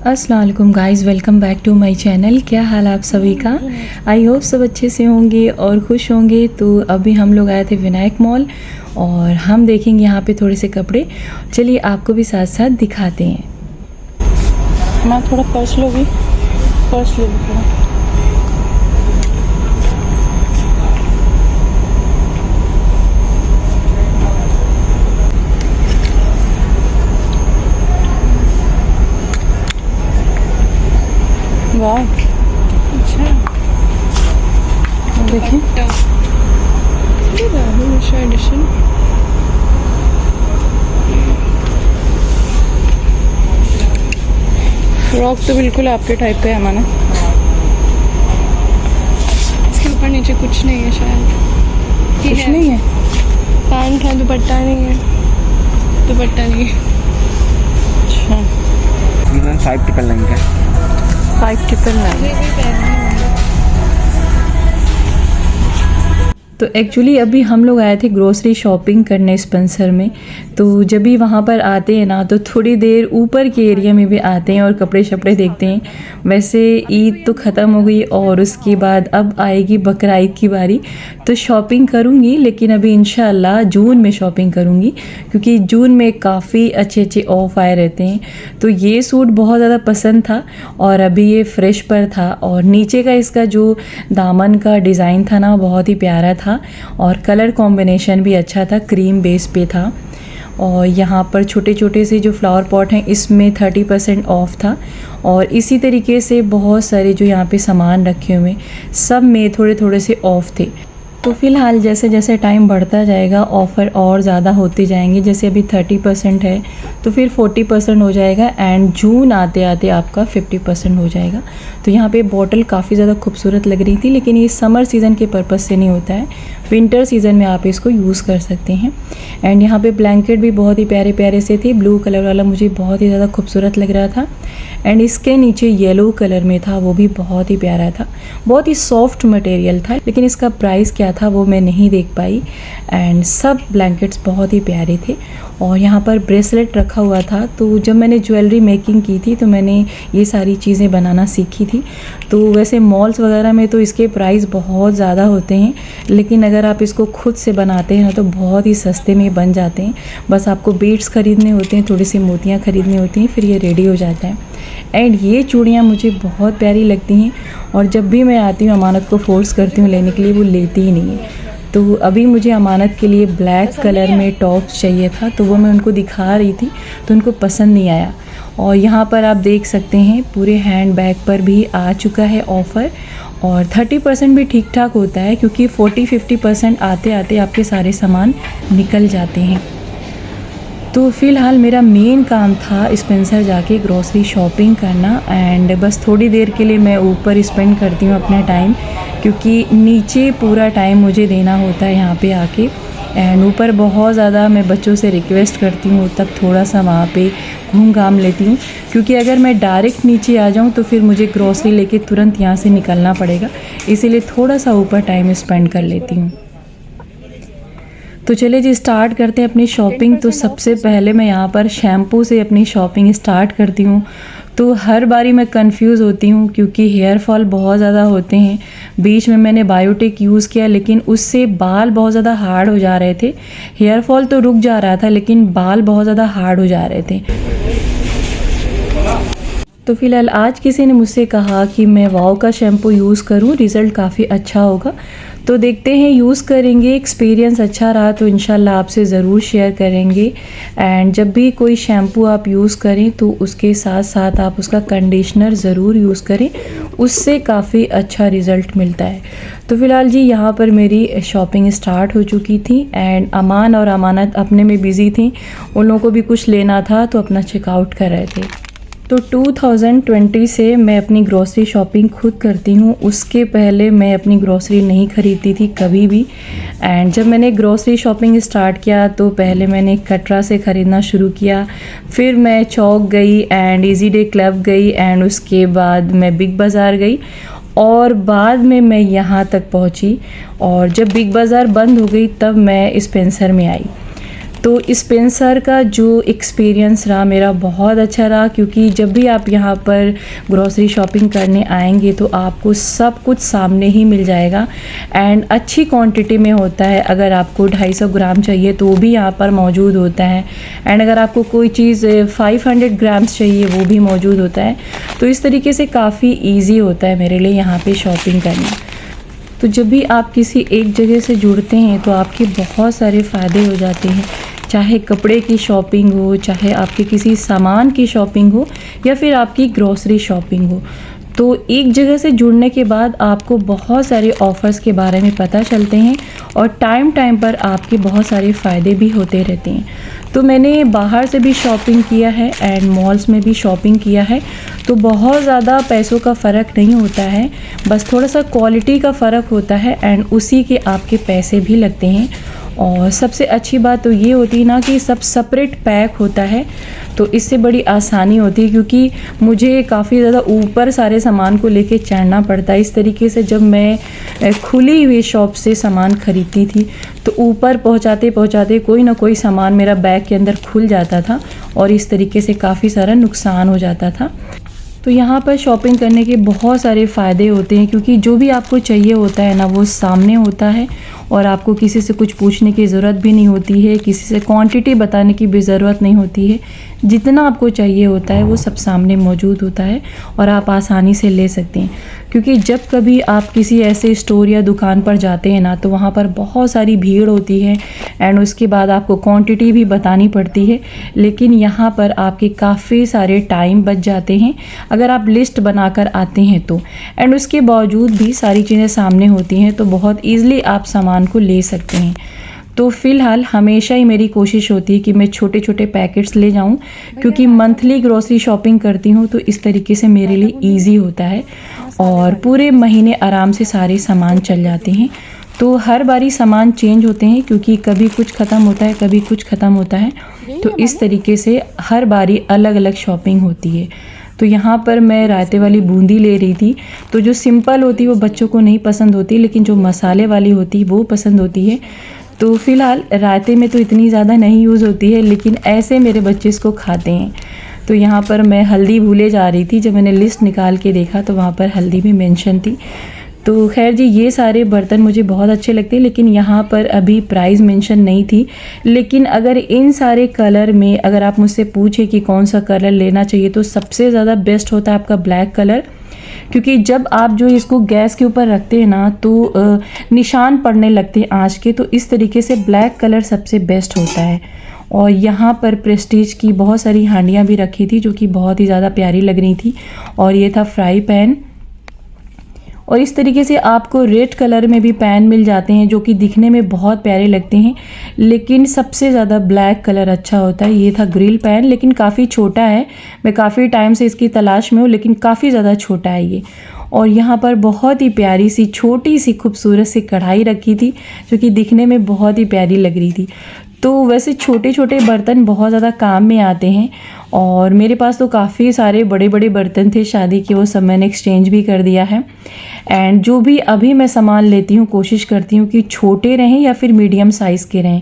अस्सलाम वालेकुम guys, welcome back to my channel. क्या हाल आप सभी का? आई होप सब अच्छे से होंगे और खुश होंगे। तो अभी हम लोग आए थे विनायक मॉल और हम देखेंगे यहाँ पे थोड़े से कपड़े। चलिए आपको भी साथ साथ दिखाते हैं। मैं थोड़ा पर्स लोगी, पर्स ले लो थोड़ा। वाह, अच्छा देखें एडिशन। फ्रॉक तो बिल्कुल आपके टाइप का है माना। इसके ऊपर नीचे कुछ नहीं है शायद। कुछ नहीं है, पैंट है, दुपट्टा नहीं है। दुपट्टा नहीं है। अच्छा 5,999 5,999। तो एक्चुअली अभी हम लोग आए थे ग्रोसरी शॉपिंग करने स्पेंसर में। तो जब भी वहाँ पर आते हैं ना तो थोड़ी देर ऊपर के एरिया में भी आते हैं और कपड़े शपड़े देखते हैं। वैसे ईद तो ख़त्म हो गई और उसके बाद अब आएगी बकरा ईद की बारी, तो शॉपिंग करूँगी, लेकिन अभी इंशाल्लाह जून में शॉपिंग करूँगी क्योंकि जून में काफ़ी अच्छे अच्छे ऑफ आए रहते हैं। तो ये सूट बहुत ज़्यादा पसंद था और अभी ये फ्रेश पर था और नीचे का इसका जो दामन का डिज़ाइन था ना बहुत ही प्यारा था और कलर कॉम्बिनेशन भी अच्छा था, क्रीम बेस पे था। और यहाँ पर छोटे छोटे से जो फ्लावर पॉट हैं इसमें 30% ऑफ था और इसी तरीके से बहुत सारे जो यहाँ पे सामान रखे हुए सब में थोड़े थोड़े से ऑफ थे। तो फ़िलहाल जैसे जैसे टाइम बढ़ता जाएगा ऑफ़र और ज़्यादा होते जाएंगे। जैसे अभी 30% है तो फिर 40% हो जाएगा एंड जून आते आते आपका 50% हो जाएगा। तो यहाँ पे बॉटल काफ़ी ज़्यादा खूबसूरत लग रही थी, लेकिन ये समर सीज़न के पर्पज़ से नहीं होता है, विंटर सीज़न में आप इसको यूज़ कर सकते हैं। एंड यहाँ पे ब्लैंकेट भी बहुत ही प्यारे प्यारे से थे। ब्लू कलर वाला मुझे बहुत ही ज़्यादा खूबसूरत लग रहा था एंड इसके नीचे येलो कलर में था, वो भी बहुत ही प्यारा था। बहुत ही सॉफ्ट मटेरियल था, लेकिन इसका प्राइस क्या था वो मैं नहीं देख पाई। एंड सब ब्लैंकेट्स बहुत ही प्यारे थे और यहाँ पर ब्रेसलेट रखा हुआ था। तो जब मैंने ज्वेलरी मेकिंग की थी तो मैंने ये सारी चीज़ें बनाना सीखी थी। तो वैसे मॉल्स वगैरह में तो इसके प्राइस बहुत ज़्यादा होते हैं, लेकिन अगर आप इसको खुद से बनाते हैं ना तो बहुत ही सस्ते में बन जाते हैं। बस आपको बीड्स ख़रीदने होते हैं, थोड़ी सी मोतियाँ ख़रीदनी होती हैं, फिर ये रेडी हो जाता है। एंड ये चूड़ियाँ मुझे बहुत प्यारी लगती हैं और जब भी मैं आती हूँ अमानत को फ़ोर्स करती हूँ लेने के लिए, वो लेती ही नहीं है। तो अभी मुझे अमानत के लिए ब्लैक कलर में टॉप्स चाहिए था, तो वो मैं उनको दिखा रही थी तो उनको पसंद नहीं आया। और यहाँ पर आप देख सकते हैं पूरे हैंड बैग पर भी आ चुका है ऑफ़र और 30% भी ठीक ठाक होता है क्योंकि 40-50% आते आते आपके सारे सामान निकल जाते हैं। तो फ़िलहाल मेरा मेन काम था स्पेंसर जाके ग्रोसरी शॉपिंग करना एंड बस थोड़ी देर के लिए मैं ऊपर स्पेंड करती हूँ अपना टाइम, क्योंकि नीचे पूरा टाइम मुझे देना होता है यहाँ पे आके। एंड ऊपर बहुत ज़्यादा मैं बच्चों से रिक्वेस्ट करती हूँ तब थोड़ा सा वहाँ पे घूम घाम लेती हूँ, क्योंकि अगर मैं डायरेक्ट नीचे आ जाऊँ तो फिर मुझे ग्रोसरी लेके तुरंत यहाँ से निकलना पड़ेगा, इसीलिए थोड़ा सा ऊपर टाइम स्पेंड कर लेती हूँ। तो चलिए जी स्टार्ट करते हैं अपनी शॉपिंग। तो सबसे पहले मैं यहाँ पर शैम्पू से अपनी शॉपिंग स्टार्ट करती हूँ। तो हर बारी मैं कंफ्यूज होती हूँ क्योंकि हेयर फॉल बहुत ज़्यादा होते हैं। बीच में मैंने बायोटिक यूज़ किया लेकिन उससे बाल बहुत ज़्यादा हार्ड हो जा रहे थे। हेयर फॉल तो रुक जा रहा था लेकिन बाल बहुत ज़्यादा हार्ड हो जा रहे थे। तो फ़िलहाल आज किसी ने मुझसे कहा कि मैं वाओ का शैम्पू यूज़ करूं, रिज़ल्ट काफ़ी अच्छा होगा। तो देखते हैं, यूज़ करेंगे, एक्सपीरियंस अच्छा रहा तो इंशाल्लाह आपसे ज़रूर शेयर करेंगे। एंड जब भी कोई शैम्पू आप यूज़ करें तो उसके साथ साथ आप उसका कंडीशनर ज़रूर यूज़ करें, उससे काफ़ी अच्छा रिज़ल्ट मिलता है। तो फ़िलहाल जी यहाँ पर मेरी शॉपिंग स्टार्ट हो चुकी थी एंड अमान और अमानत अपने में बिज़ी थी, उन लोगों को भी कुछ लेना था तो अपना चेकआउट कर रहे थे। तो 2020 से मैं अपनी ग्रॉसरी शॉपिंग खुद करती हूँ, उसके पहले मैं अपनी ग्रॉसरी नहीं ख़रीदती थी कभी भी। एंड जब मैंने ग्रॉसरी शॉपिंग स्टार्ट किया तो पहले मैंने कटरा से ख़रीदना शुरू किया, फिर मैं चौक गई एंड इजी डे क्लब गई एंड उसके बाद मैं बिग बाज़ार गई और बाद में मैं यहाँ तक पहुँची। और जब बिग बाज़ार बंद हो गई तब मैं स्पेंसर में आई। तो स्पेंसर का जो एक्सपीरियंस रहा मेरा बहुत अच्छा रहा, क्योंकि जब भी आप यहाँ पर ग्रॉसरी शॉपिंग करने आएंगे तो आपको सब कुछ सामने ही मिल जाएगा एंड अच्छी क्वांटिटी में होता है। अगर आपको 250 ग्राम चाहिए तो वो भी यहाँ पर मौजूद होता है एंड अगर आपको कोई चीज़ 500 ग्राम्स चाहिए वो भी मौजूद होता है। तो इस तरीके से काफ़ी ईजी होता है मेरे लिए यहाँ पे शॉपिंग करना। तो जब भी आप किसी एक जगह से जुड़ते हैं तो आपके बहुत सारे फ़ायदे हो जाते हैं, चाहे कपड़े की शॉपिंग हो, चाहे आपके किसी सामान की शॉपिंग हो या फिर आपकी ग्रॉसरी शॉपिंग हो। तो एक जगह से जुड़ने के बाद आपको बहुत सारे ऑफ़र्स के बारे में पता चलते हैं और टाइम टाइम पर आपके बहुत सारे फ़ायदे भी होते रहते हैं। तो मैंने बाहर से भी शॉपिंग किया है एंड मॉल्स में भी शॉपिंग किया है, तो बहुत ज़्यादा पैसों का फ़र्क नहीं होता है, बस थोड़ा सा क्वालिटी का फ़र्क होता है एंड उसी के आपके पैसे भी लगते हैं। और सबसे अच्छी बात तो ये होती है ना कि सब सेपरेट पैक होता है, तो इससे बड़ी आसानी होती है, क्योंकि मुझे काफ़ी ज़्यादा ऊपर सारे सामान को लेके चढ़ना पड़ता है। इस तरीके से जब मैं खुली हुई शॉप से सामान ख़रीदती थी तो ऊपर पहुंचाते पहुंचाते कोई ना कोई सामान मेरा बैग के अंदर खुल जाता था और इस तरीके से काफ़ी सारा नुकसान हो जाता था। तो यहाँ पर शॉपिंग करने के बहुत सारे फ़ायदे होते हैं, क्योंकि जो भी आपको चाहिए होता है ना वो सामने होता है और आपको किसी से कुछ पूछने की ज़रूरत भी नहीं होती है, किसी से क्वांटिटी बताने की भी ज़रूरत नहीं होती है। जितना आपको चाहिए होता है वो सब सामने मौजूद होता है और आप आसानी से ले सकते हैं। क्योंकि जब कभी आप किसी ऐसे स्टोर या दुकान पर जाते हैं ना तो वहाँ पर बहुत सारी भीड़ होती है एंड उसके बाद आपको क्वांटिटी भी बतानी पड़ती है, लेकिन यहाँ पर आपके काफ़ी सारे टाइम बच जाते हैं अगर आप लिस्ट बनाकर आते हैं तो। एंड उसके बावजूद भी सारी चीज़ें सामने होती हैं तो बहुत ईज़िली आप सामान को ले सकते हैं। तो फ़िलहाल हमेशा ही मेरी कोशिश होती है कि मैं छोटे छोटे पैकेट्स ले जाऊं, क्योंकि मंथली ग्रॉसरी शॉपिंग करती हूं तो इस तरीके से मेरे लिए इजी होता है और पूरे महीने आराम से सारे सामान चल जाते हैं। तो हर बारी सामान चेंज होते हैं, क्योंकि कभी कुछ ख़त्म होता है कभी कुछ ख़त्म होता है, तो इस तरीके से हर बारी अलग अलग शॉपिंग होती है। तो यहाँ पर मैं रायते वाली बूंदी ले रही थी, तो जो सिंपल होती है वो बच्चों को नहीं पसंद होती, लेकिन जो मसाले वाली होती है वो पसंद होती है। तो फ़िलहाल रायते में तो इतनी ज़्यादा नहीं यूज़ होती है, लेकिन ऐसे मेरे बच्चे इसको खाते हैं। तो यहाँ पर मैं हल्दी भूले जा रही थी, जब मैंने लिस्ट निकाल के देखा तो वहाँ पर हल्दी भी मेंशन थी। तो खैर जी, ये सारे बर्तन मुझे बहुत अच्छे लगते हैं, लेकिन यहाँ पर अभी प्राइस मेंशन नहीं थी। लेकिन अगर इन सारे कलर में अगर आप मुझसे पूछे कि कौन सा कलर लेना चाहिए तो सबसे ज़्यादा बेस्ट होता है आपका ब्लैक कलर, क्योंकि जब आप जो इसको गैस के ऊपर रखते हैं ना तो निशान पड़ने लगते हैं आँच के, तो इस तरीके से ब्लैक कलर सबसे बेस्ट होता है। और यहाँ पर प्रेस्टीज की बहुत सारी हांडियाँ भी रखी थी जो कि बहुत ही ज़्यादा प्यारी लग रही थी, और ये था फ्राई पैन। और इस तरीके से आपको रेड कलर में भी पैन मिल जाते हैं जो कि दिखने में बहुत प्यारे लगते हैं, लेकिन सबसे ज़्यादा ब्लैक कलर अच्छा होता है। ये था ग्रिल पैन, लेकिन काफ़ी छोटा है, मैं काफ़ी टाइम से इसकी तलाश में हूँ, लेकिन काफ़ी ज़्यादा छोटा है ये। और यहाँ पर बहुत ही प्यारी सी छोटी सी खूबसूरत सी कढ़ाई रखी थी जो कि दिखने में बहुत ही प्यारी लग रही थी। तो वैसे छोटे छोटे बर्तन बहुत ज़्यादा काम में आते हैं, और मेरे पास तो काफ़ी सारे बड़े बड़े बर्तन थे शादी के, वो सब मैंने एक्सचेंज भी कर दिया है। एंड जो भी अभी मैं सामान लेती हूँ कोशिश करती हूँ कि छोटे रहें या फिर मीडियम साइज़ के रहें।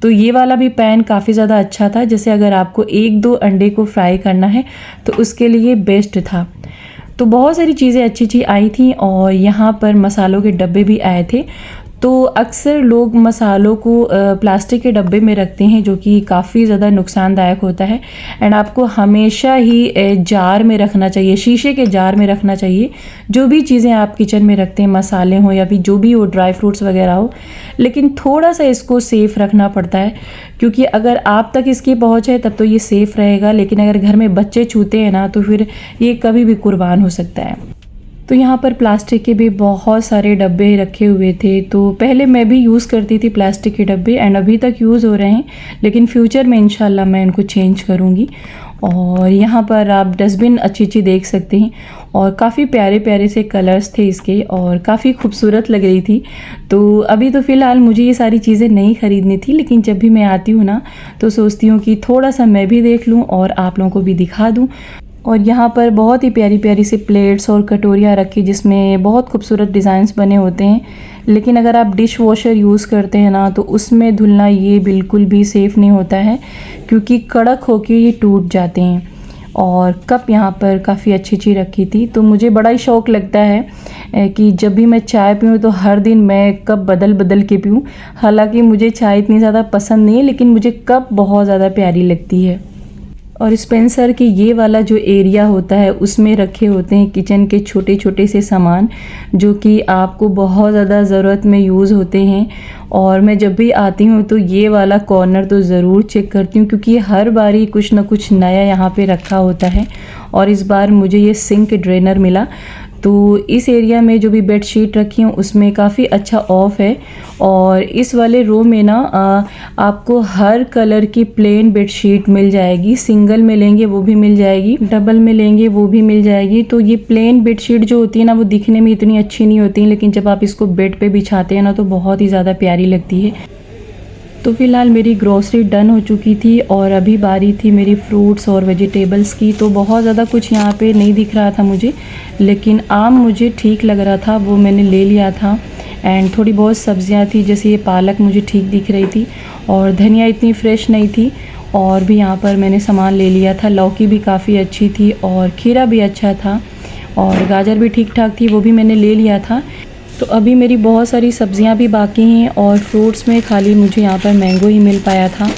तो ये वाला भी पैन काफ़ी ज़्यादा अच्छा था, जैसे अगर आपको 1-2 अंडे को फ्राई करना है तो उसके लिए बेस्ट था। तो बहुत सारी चीज़ें अच्छी आई थी, और यहाँ पर मसालों के डब्बे भी आए थे। तो अक्सर लोग मसालों को प्लास्टिक के डब्बे में रखते हैं जो कि काफ़ी ज़्यादा नुकसानदायक होता है, एंड आपको हमेशा ही जार में रखना चाहिए, शीशे के जार में रखना चाहिए जो भी चीज़ें आप किचन में रखते हैं, मसाले हों या फिर जो भी हो, ड्राई फ्रूट्स वगैरह हो। लेकिन थोड़ा सा इसको सेफ़ रखना पड़ता है, क्योंकि अगर आप तक इसकी पहुँच है तब तो ये सेफ़ रहेगा, लेकिन अगर घर में बच्चे छूते हैं ना तो फिर ये कभी भी कुर्बान हो सकता है। तो यहाँ पर प्लास्टिक के भी बहुत सारे डब्बे रखे हुए थे। तो पहले मैं भी यूज़ करती थी प्लास्टिक के डब्बे, एंड अभी तक यूज़ हो रहे हैं, लेकिन फ्यूचर में इंशाल्लाह मैं इनको चेंज करूँगी। और यहाँ पर आप डस्टबिन अच्छी देख सकते हैं, और काफ़ी प्यारे प्यारे से कलर्स थे इसके, और काफ़ी खूबसूरत लग रही थी। तो अभी तो फ़िलहाल मुझे ये सारी चीज़ें नहीं ख़रीदनी थी, लेकिन जब भी मैं आती हूँ ना तो सोचती हूँ कि थोड़ा सा मैं भी देख लूँ और आप लोगों को भी दिखा दूँ। और यहाँ पर बहुत ही प्यारी प्यारी सी प्लेट्स और कटोरियाँ रखी जिसमें बहुत खूबसूरत डिज़ाइंस बने होते हैं। लेकिन अगर आप डिश वॉशर यूज़ करते हैं ना तो उसमें धुलना ये बिल्कुल भी सेफ़ नहीं होता है, क्योंकि कड़क होके ये टूट जाते हैं। और कप यहाँ पर काफ़ी अच्छी रखी थी। तो मुझे बड़ा ही शौक़ लगता है कि जब भी मैं चाय पीऊँ तो हर दिन मैं कप बदल बदल के पीऊँ। हालांकि मुझे चाय इतनी ज़्यादा पसंद नहीं है, लेकिन मुझे कप बहुत ज़्यादा प्यारी लगती है। और स्पेंसर के ये वाला जो एरिया होता है उसमें रखे होते हैं किचन के छोटे छोटे से सामान, जो कि आपको बहुत ज़्यादा ज़रूरत में यूज़ होते हैं। और मैं जब भी आती हूँ तो ये वाला कॉर्नर तो ज़रूर चेक करती हूँ, क्योंकि हर बारी कुछ ना कुछ नया यहाँ पे रखा होता है। और इस बार मुझे ये सिंक ड्रेनर मिला। तो इस एरिया में जो भी बेडशीट रखी हूँ उसमें काफ़ी अच्छा ऑफ है। और इस वाले रो में ना आपको हर कलर की प्लेन बेडशीट मिल जाएगी। सिंगल में लेंगे वो भी मिल जाएगी, डबल में लेंगे वो भी मिल जाएगी। तो ये प्लेन बेडशीट जो होती है ना वो दिखने में इतनी अच्छी नहीं होती, लेकिन जब आप इसको बेड पे बिछाते हैं ना तो बहुत ही ज़्यादा प्यारी लगती है। तो फ़िलहाल मेरी ग्रॉसरी डन हो चुकी थी और अभी बारी थी मेरी फ्रूट्स और वेजिटेबल्स की। तो बहुत ज़्यादा कुछ यहाँ पे नहीं दिख रहा था मुझे, लेकिन आम मुझे ठीक लग रहा था, वो मैंने ले लिया था। एंड थोड़ी बहुत सब्जियाँ थी, जैसे ये पालक मुझे ठीक दिख रही थी, और धनिया इतनी फ्रेश नहीं थी, और भी यहाँ पर मैंने सामान ले लिया था। लौकी भी काफ़ी अच्छी थी और खीरा भी अच्छा था, और गाजर भी ठीक ठाक थी, वो भी मैंने ले लिया था। तो अभी मेरी बहुत सारी सब्जियां भी बाकी हैं, और फ्रूट्स में खाली मुझे यहाँ पर मैंगो ही मिल पाया था।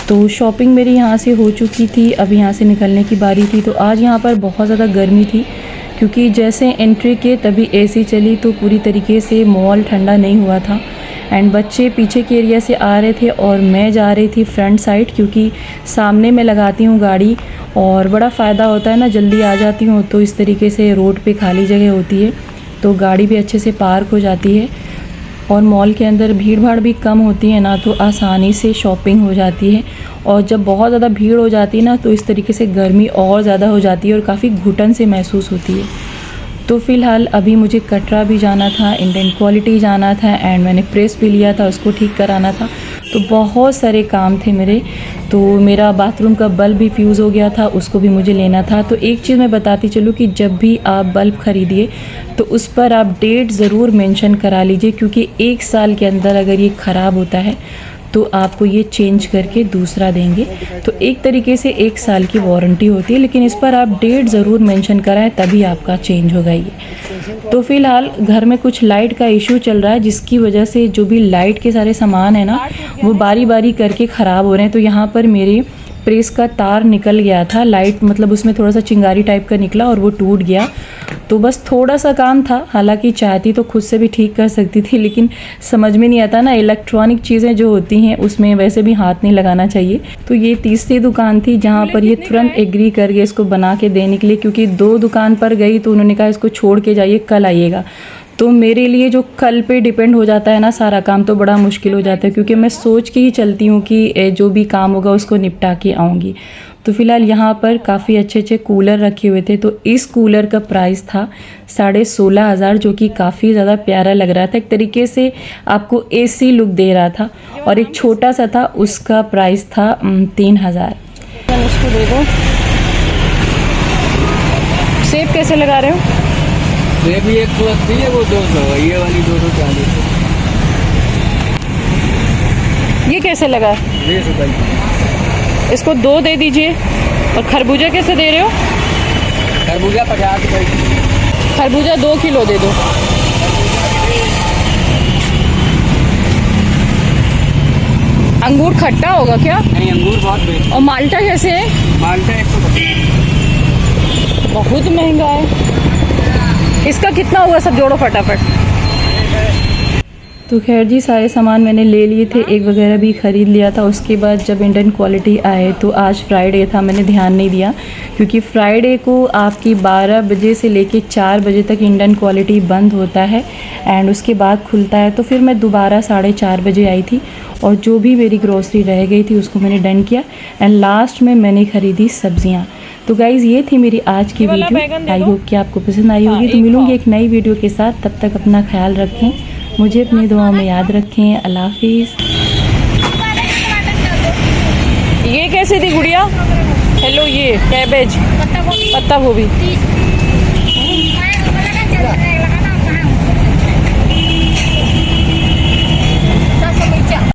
तो शॉपिंग मेरी यहाँ से हो चुकी थी, अभी यहाँ से निकलने की बारी थी। तो आज यहाँ पर बहुत ज़्यादा गर्मी थी, क्योंकि जैसे एंट्री के तभी एसी चली, तो पूरी तरीके से मॉल ठंडा नहीं हुआ था। एंड बच्चे पीछे के एरिया से आ रहे थे और मैं जा रही थी फ्रंट साइड, क्योंकि सामने मैं लगाती हूँ गाड़ी और बड़ा फ़ायदा होता है ना, जल्दी आ जाती हूँ तो इस तरीके से रोड पे खाली जगह होती है तो गाड़ी भी अच्छे से पार्क हो जाती है, और मॉल के अंदर भीड़ भाड़ भी कम होती है ना, तो आसानी से शॉपिंग हो जाती है। और जब बहुत ज़्यादा भीड़ हो जाती है ना तो इस तरीके से गर्मी और ज़्यादा हो जाती है और काफ़ी घुटन से महसूस होती है। तो फ़िलहाल अभी मुझे कटरा भी जाना था, इंडियन क्वालिटी जाना था, एंड मैंने प्रेस भी लिया था, उसको ठीक कराना था। तो बहुत सारे काम थे मेरे। तो मेरा बाथरूम का बल्ब भी फ्यूज़ हो गया था, उसको भी मुझे लेना था। तो एक चीज़ मैं बताती चलूँ कि जब भी आप बल्ब ख़रीदिए तो उस पर आप डेट ज़रूर मेंशन करा लीजिए, क्योंकि 1 साल के अंदर अगर ये ख़राब होता है तो आपको ये चेंज करके दूसरा देंगे। तो एक तरीके से 1 साल की वारंटी होती है, लेकिन इस पर आप डेट ज़रूर मेंशन कराएं, तभी आपका चेंज होगा ये। तो फ़िलहाल घर में कुछ लाइट का इशू चल रहा है, जिसकी वजह से जो भी लाइट के सारे सामान है ना वो बारी बारी करके ख़राब हो रहे हैं। तो यहाँ पर मेरे प्रेस का तार निकल गया था, लाइट मतलब उसमें थोड़ा सा चिंगारी टाइप का निकला और वो टूट गया। तो बस थोड़ा सा काम था, हालांकि चाहती तो खुद से भी ठीक कर सकती थी, लेकिन समझ में नहीं आता ना, इलेक्ट्रॉनिक चीज़ें जो होती हैं उसमें वैसे भी हाथ नहीं लगाना चाहिए। तो ये तीसरी दुकान थी जहाँ पर ये तुरंत एग्री कर गए इसको बना के देने के लिए, क्योंकि 2 दुकान पर गई तो उन्होंने कहा इसको छोड़ के जाइए, कल आइएगा। तो मेरे लिए जो कल पे डिपेंड हो जाता है ना सारा काम, तो बड़ा मुश्किल हो जाता है, क्योंकि मैं सोच के ही चलती हूँ कि जो भी काम होगा उसको निपटा के आऊँगी। तो फ़िलहाल यहाँ पर काफ़ी अच्छे कूलर रखे हुए थे। तो इस कूलर का प्राइस था 16,500, जो कि काफ़ी ज़्यादा प्यारा लग रहा था, एक तरीके से आपको एसी लुक दे रहा था। और एक छोटा सा था, उसका प्राइस था 3,000। उसको दे दो। सेब कैसे लगा रहे हो? ये भी 180 है, वो 200 है, ये वाली 240 है। ये कैसे लगा? 20 रुपये। इसको 2 दे दीजिए। और खरबूजा कैसे दे रहे हो? खरबूजा 50 रुपये। खरबूजा 2 किलो दे दो। अंगूर खट्टा होगा क्या? नहीं, अंगूर बहुत बेहतर। और माल्टा कैसे है? माल्टा 150। बहुत महंगा है। इसका कितना हुआ? सब जोड़ो फटाफट। तो खैर जी, सारे सामान मैंने ले लिए थे, एग वगैरह भी ख़रीद लिया था। उसके बाद जब इंडियन क्वालिटी आए तो आज फ्राइडे था, मैंने ध्यान नहीं दिया, क्योंकि फ्राइडे को आपकी 12 बजे से लेके 4 बजे तक इंडियन क्वालिटी बंद होता है, एंड उसके बाद खुलता है। तो फिर मैं दोबारा 4:30 बजे आई थी, और जो भी मेरी ग्रोसरी रह गई थी उसको मैंने डन किया, एंड लास्ट में मैंने ख़रीदी सब्जियाँ। तो गाइज़, ये थी मेरी आज की वीडियो। आई होप कि आपको पसंद आई होगी। तो मिलूँगी एक नई वीडियो के साथ, तब तक अपना ख्याल रखें, मुझे अपनी दुआओं में याद रखें। अल्लाह हाफिज़। ये कैसे थी गुड़िया? हेलो ये कैबेज, पत्ता गोभी।